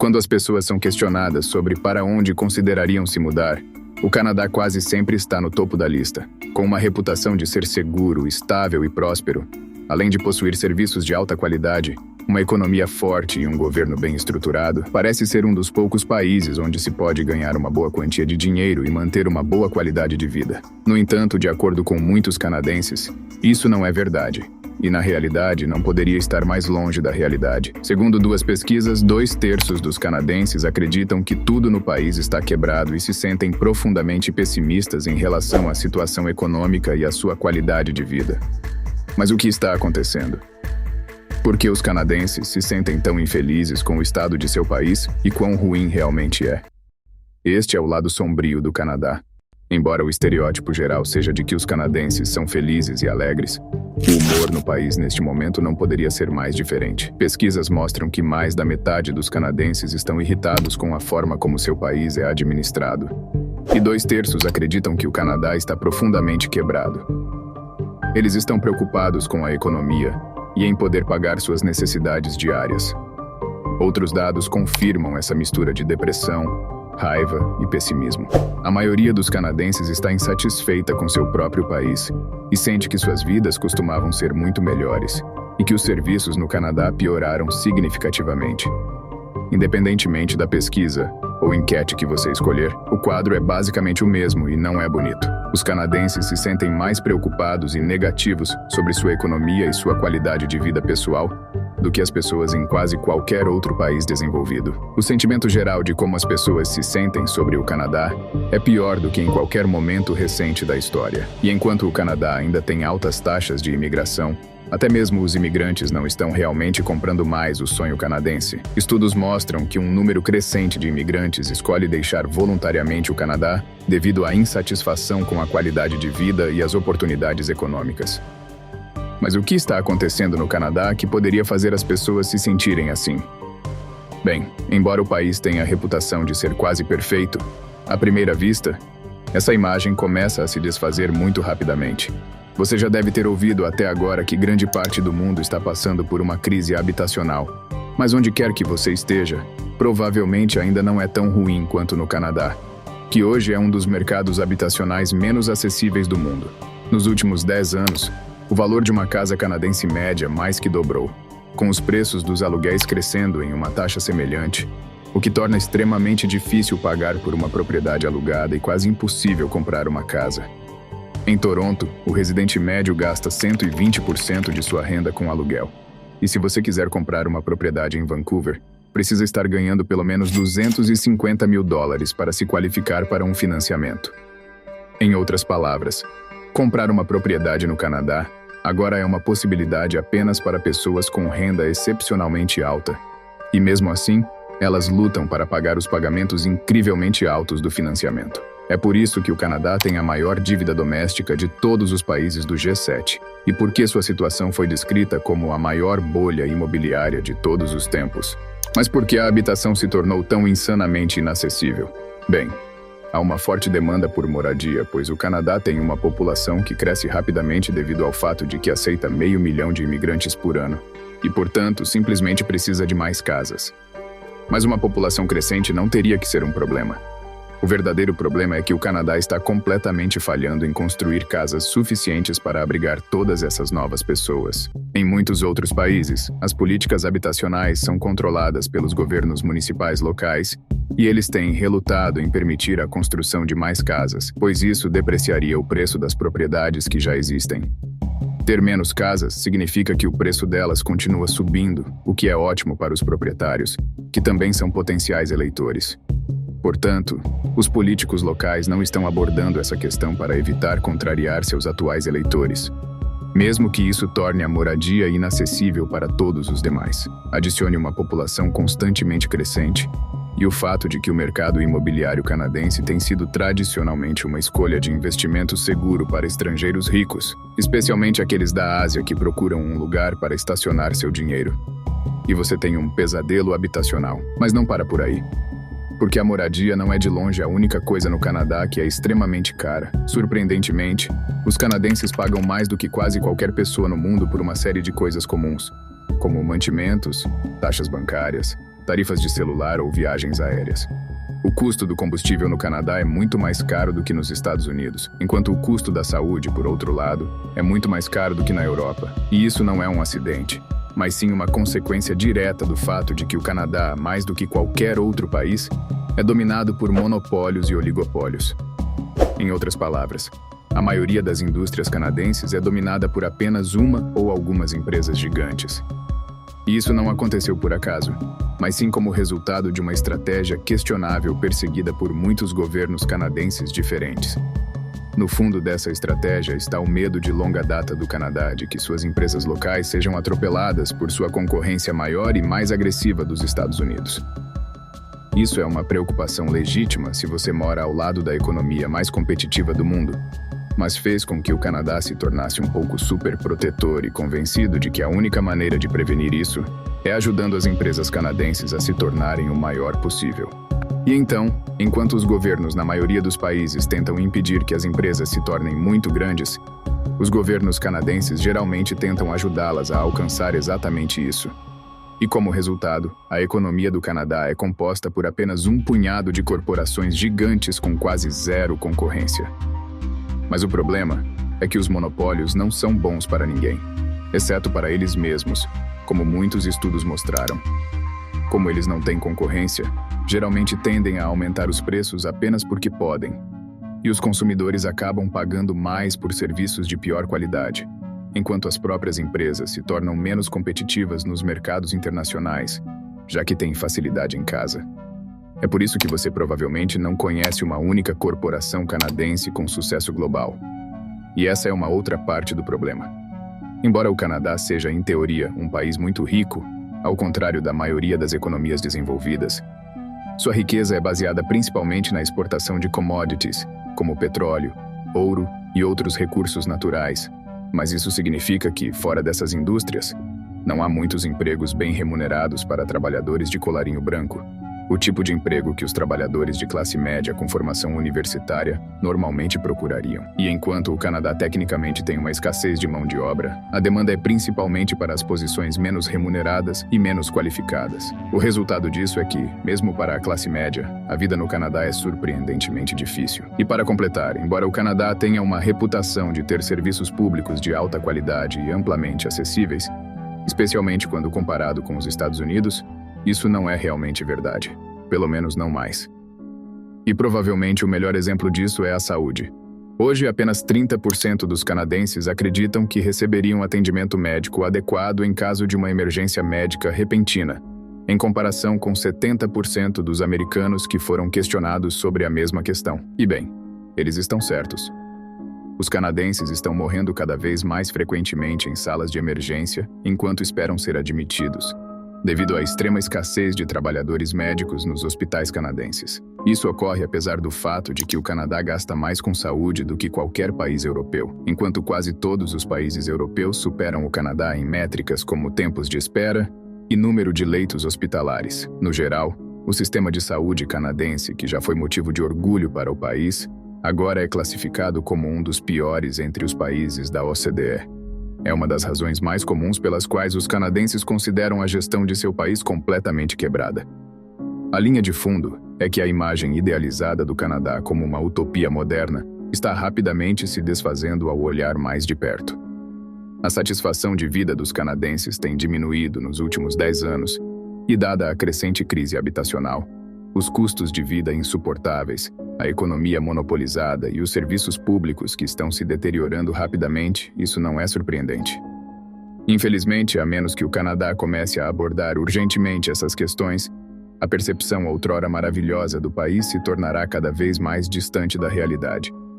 Quando as pessoas são questionadas sobre para onde considerariam se mudar, o Canadá quase sempre está no topo da lista, com uma reputação de ser seguro, estável e próspero, além de possuir serviços de alta qualidade, uma economia forte e um governo bem estruturado. Parece ser um dos poucos países onde se pode ganhar uma boa quantia de dinheiro e manter uma boa qualidade de vida. No entanto, de acordo com muitos canadenses, isso não é verdade. E, na realidade, não poderia estar mais longe da realidade. Segundo duas pesquisas, 2/3 dos canadenses acreditam que tudo no país está quebrado e se sentem profundamente pessimistas em relação à situação econômica e à sua qualidade de vida. Mas o que está acontecendo? Por que os canadenses se sentem tão infelizes com o estado de seu país e quão ruim realmente é? Este é o lado sombrio do Canadá. Embora o estereótipo geral seja de que os canadenses são felizes e alegres, o humor no país neste momento não poderia ser mais diferente. Pesquisas mostram que mais da metade dos canadenses estão irritados com a forma como seu país é administrado. E 2/3 acreditam que o Canadá está profundamente quebrado. Eles estão preocupados com a economia e em poder pagar suas necessidades diárias. Outros dados confirmam essa mistura de depressão, raiva e pessimismo. A maioria dos canadenses está insatisfeita com seu próprio país e sente que suas vidas costumavam ser muito melhores e que os serviços no Canadá pioraram significativamente. Independentemente da pesquisa ou enquete que você escolher, o quadro é basicamente o mesmo e não é bonito. Os canadenses se sentem mais preocupados e negativos sobre sua economia e sua qualidade de vida pessoal do que as pessoas em quase qualquer outro país desenvolvido. O sentimento geral de como as pessoas se sentem sobre o Canadá é pior do que em qualquer momento recente da história. E enquanto o Canadá ainda tem altas taxas de imigração, até mesmo os imigrantes não estão realmente comprando mais o sonho canadense. Estudos mostram que um número crescente de imigrantes escolhe deixar voluntariamente o Canadá devido à insatisfação com a qualidade de vida e as oportunidades econômicas. Mas o que está acontecendo no Canadá que poderia fazer as pessoas se sentirem assim? Bem, embora o país tenha a reputação de ser quase perfeito, à primeira vista, essa imagem começa a se desfazer muito rapidamente. Você já deve ter ouvido até agora que grande parte do mundo está passando por uma crise habitacional. Mas onde quer que você esteja, provavelmente ainda não é tão ruim quanto no Canadá, que hoje é um dos mercados habitacionais menos acessíveis do mundo. Nos últimos 10 anos, o valor de uma casa canadense média mais que dobrou, com os preços dos aluguéis crescendo em uma taxa semelhante, o que torna extremamente difícil pagar por uma propriedade alugada e quase impossível comprar uma casa. Em Toronto, o residente médio gasta 120% de sua renda com aluguel. E se você quiser comprar uma propriedade em Vancouver, precisa estar ganhando pelo menos $250 mil para se qualificar para um financiamento. Em outras palavras, comprar uma propriedade no Canadá agora é uma possibilidade apenas para pessoas com renda excepcionalmente alta. E mesmo assim, elas lutam para pagar os pagamentos incrivelmente altos do financiamento. É por isso que o Canadá tem a maior dívida doméstica de todos os países do G7, e por que sua situação foi descrita como a maior bolha imobiliária de todos os tempos. Mas por que a habitação se tornou tão insanamente inacessível? Bem, há uma forte demanda por moradia, pois o Canadá tem uma população que cresce rapidamente devido ao fato de que aceita 500 mil de imigrantes por ano, e, portanto, simplesmente precisa de mais casas. Mas uma população crescente não teria que ser um problema. O verdadeiro problema é que o Canadá está completamente falhando em construir casas suficientes para abrigar todas essas novas pessoas. Em muitos outros países, as políticas habitacionais são controladas pelos governos municipais locais e eles têm relutado em permitir a construção de mais casas, pois isso depreciaria o preço das propriedades que já existem. Ter menos casas significa que o preço delas continua subindo, o que é ótimo para os proprietários, que também são potenciais eleitores. Portanto, os políticos locais não estão abordando essa questão para evitar contrariar seus atuais eleitores, mesmo que isso torne a moradia inacessível para todos os demais. Adicione uma população constantemente crescente e o fato de que o mercado imobiliário canadense tem sido tradicionalmente uma escolha de investimento seguro para estrangeiros ricos, especialmente aqueles da Ásia que procuram um lugar para estacionar seu dinheiro. E você tem um pesadelo habitacional, mas não para por aí. Porque a moradia não é de longe a única coisa no Canadá que é extremamente cara. Surpreendentemente, os canadenses pagam mais do que quase qualquer pessoa no mundo por uma série de coisas comuns, como mantimentos, taxas bancárias, tarifas de celular ou viagens aéreas. O custo do combustível no Canadá é muito mais caro do que nos Estados Unidos, enquanto o custo da saúde, por outro lado, é muito mais caro do que na Europa. E isso não é um acidente, mas sim uma consequência direta do fato de que o Canadá, mais do que qualquer outro país, é dominado por monopólios e oligopólios. Em outras palavras, a maioria das indústrias canadenses é dominada por apenas uma ou algumas empresas gigantes. E isso não aconteceu por acaso, mas sim como resultado de uma estratégia questionável perseguida por muitos governos canadenses diferentes. No fundo dessa estratégia está o medo de longa data do Canadá de que suas empresas locais sejam atropeladas por sua concorrência maior e mais agressiva dos Estados Unidos. Isso é uma preocupação legítima se você mora ao lado da economia mais competitiva do mundo, mas fez com que o Canadá se tornasse um pouco superprotetor e convencido de que a única maneira de prevenir isso é ajudando as empresas canadenses a se tornarem o maior possível. E então, enquanto os governos na maioria dos países tentam impedir que as empresas se tornem muito grandes, os governos canadenses geralmente tentam ajudá-las a alcançar exatamente isso. E como resultado, a economia do Canadá é composta por apenas um punhado de corporações gigantes com quase zero concorrência. Mas o problema é que os monopólios não são bons para ninguém, exceto para eles mesmos, como muitos estudos mostraram. Como eles não têm concorrência, geralmente tendem a aumentar os preços apenas porque podem, e os consumidores acabam pagando mais por serviços de pior qualidade, enquanto as próprias empresas se tornam menos competitivas nos mercados internacionais, já que têm facilidade em casa. É por isso que você provavelmente não conhece uma única corporação canadense com sucesso global. E essa é uma outra parte do problema. Embora o Canadá seja, em teoria, um país muito rico, ao contrário da maioria das economias desenvolvidas, sua riqueza é baseada principalmente na exportação de commodities, como petróleo, ouro e outros recursos naturais. Mas isso significa que, fora dessas indústrias, não há muitos empregos bem remunerados para trabalhadores de colarinho branco. O tipo de emprego que os trabalhadores de classe média com formação universitária normalmente procurariam. E enquanto o Canadá tecnicamente tem uma escassez de mão de obra, a demanda é principalmente para as posições menos remuneradas e menos qualificadas. O resultado disso é que, mesmo para a classe média, a vida no Canadá é surpreendentemente difícil. E para completar, embora o Canadá tenha uma reputação de ter serviços públicos de alta qualidade e amplamente acessíveis, especialmente quando comparado com os Estados Unidos, isso não é realmente verdade, pelo menos não mais. E provavelmente o melhor exemplo disso é a saúde. Hoje, apenas 30% dos canadenses acreditam que receberiam atendimento médico adequado em caso de uma emergência médica repentina, em comparação com 70% dos americanos que foram questionados sobre a mesma questão. E bem, eles estão certos. Os canadenses estão morrendo cada vez mais frequentemente em salas de emergência enquanto esperam ser admitidos, devido à extrema escassez de trabalhadores médicos nos hospitais canadenses. Isso ocorre apesar do fato de que o Canadá gasta mais com saúde do que qualquer país europeu, enquanto quase todos os países europeus superam o Canadá em métricas como tempos de espera e número de leitos hospitalares. No geral, o sistema de saúde canadense, que já foi motivo de orgulho para o país, agora é classificado como um dos piores entre os países da OCDE. É uma das razões mais comuns pelas quais os canadenses consideram a gestão de seu país completamente quebrada. A linha de fundo é que a imagem idealizada do Canadá como uma utopia moderna está rapidamente se desfazendo ao olhar mais de perto. A satisfação de vida dos canadenses tem diminuído nos últimos 10 anos e, dada a crescente crise habitacional, os custos de vida insuportáveis, a economia monopolizada e os serviços públicos que estão se deteriorando rapidamente, isso não é surpreendente. Infelizmente, a menos que o Canadá comece a abordar urgentemente essas questões, a percepção outrora maravilhosa do país se tornará cada vez mais distante da realidade.